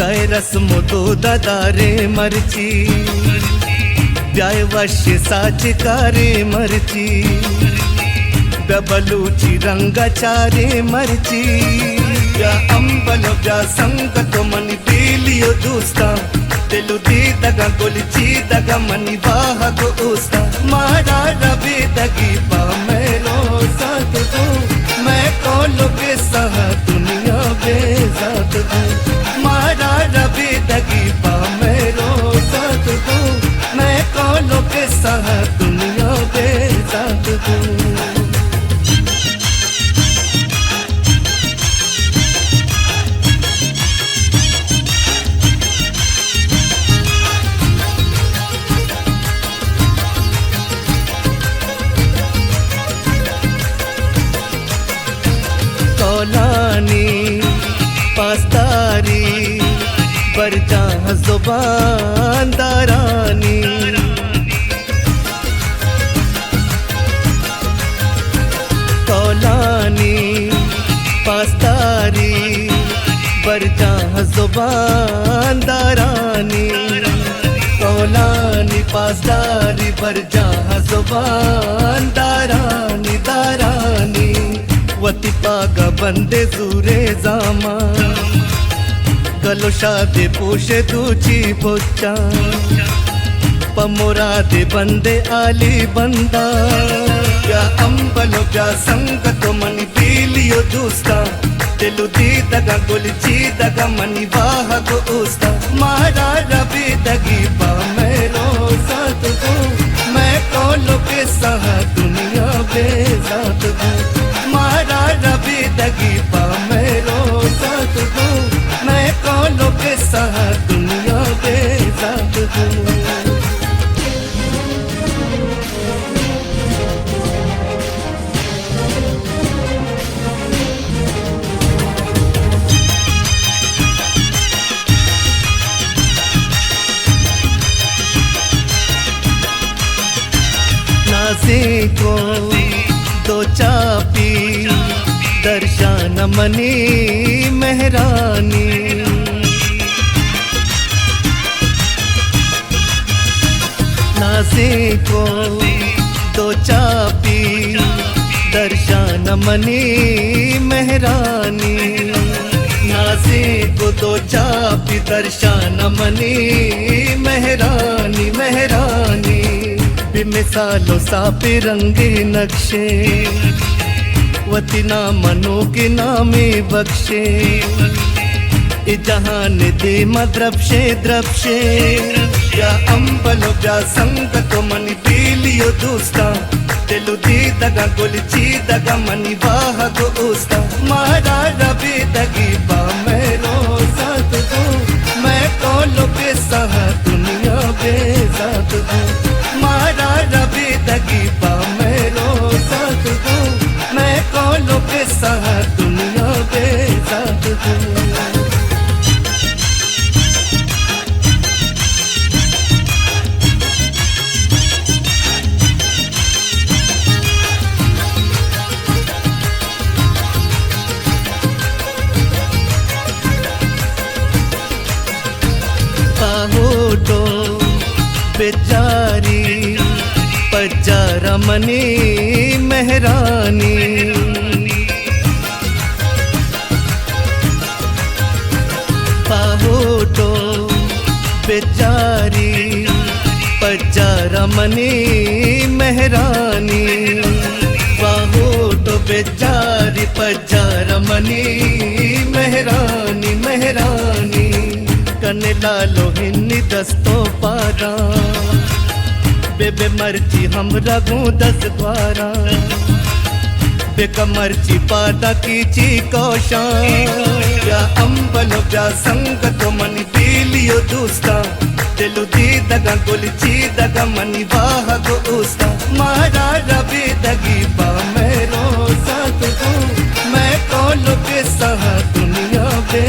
गाय रस्मो दो दादारे मर्ची ब्याय वश्य साचकारे मर्ची बबलूची रंगाचारे मर्ची ब्या अंबल ब्या संगतो मनी पीलियो दूस्ता तेलु दी दगा गोलिची दगा मनी वाह को उस्ता मारा रबे दगी पा मेरो साथ दो मैं कोलो के सह दुनिया बेजात दो मारा रबे दगी पा मेरो साथ दो मैं कोलो के सह दुनिया बेजात दो। कौलानी पासदारी बरजा जुबान दारानी कौलानी पासदारी बरजा जुबान दारानी कौलानी पासदारी बरजा जुबान दारानी दारानी वती पागा बंदे सूरे जामा गलो शादे पोशे दूची पोचा पमोरा दे बंदे आली बंदा क्या अंबलो क्या संगतो मनी पीलियो दूस्ता तेलु दी दगा गोलिची दगा मनी वाह को उस्ता मारा रबे दगी पा मेरो साथ दो मैं कोलो के सह दुनिया बेजात दो मारा रबे दगी पा मेरो साथ दो मैं कोलो के सह दुनिया बेजात दो। नाज़े को दो चापी दर्शन मनी मेहरानी नाज़े को दो चापी दर्शन मनी मेहरानी नाज़े को दो चापी दर्शन मनी मेहरानी मेहरानी बेमिसालो सापे रंगे नक्शे वतीना मनो के नामे बख्शे ए जहान दे मद्रबशे द्रबशे या अंबलो या संगतो मनी पीलियो दूस्ता तेलु दी दगा गोलिची दगा मनी वाह को उस्ता मारा रबे दगी पा मेरो साथ दो मैं कोलो के सह दुनिया बेजात दो मारा रबे दगी पा मेरो साथ दो मैं कोलो के सह दुनिया बेजात दो। बाहोटो बेजारी पजारा मनी मेहरानी बाहोटो बेजारी पजारा मनी मेहरानी बाहोटो बेजारी पजारा मनी मेहरानी मेहरानी कने लालो हिन्नी दस्तो पारा बेबे मर्जी हम रघु 10 द्वारा बेका मर्जी पादा कीची कौशा या अंबलो या संगतो मनी पीलियो दूस्ता तेलु दी दगा गोलिची दगा मनी वाह को उस्ता मारा रबे दगी पा मेरो साथ दो मैं कोलो के सह दुनिया बे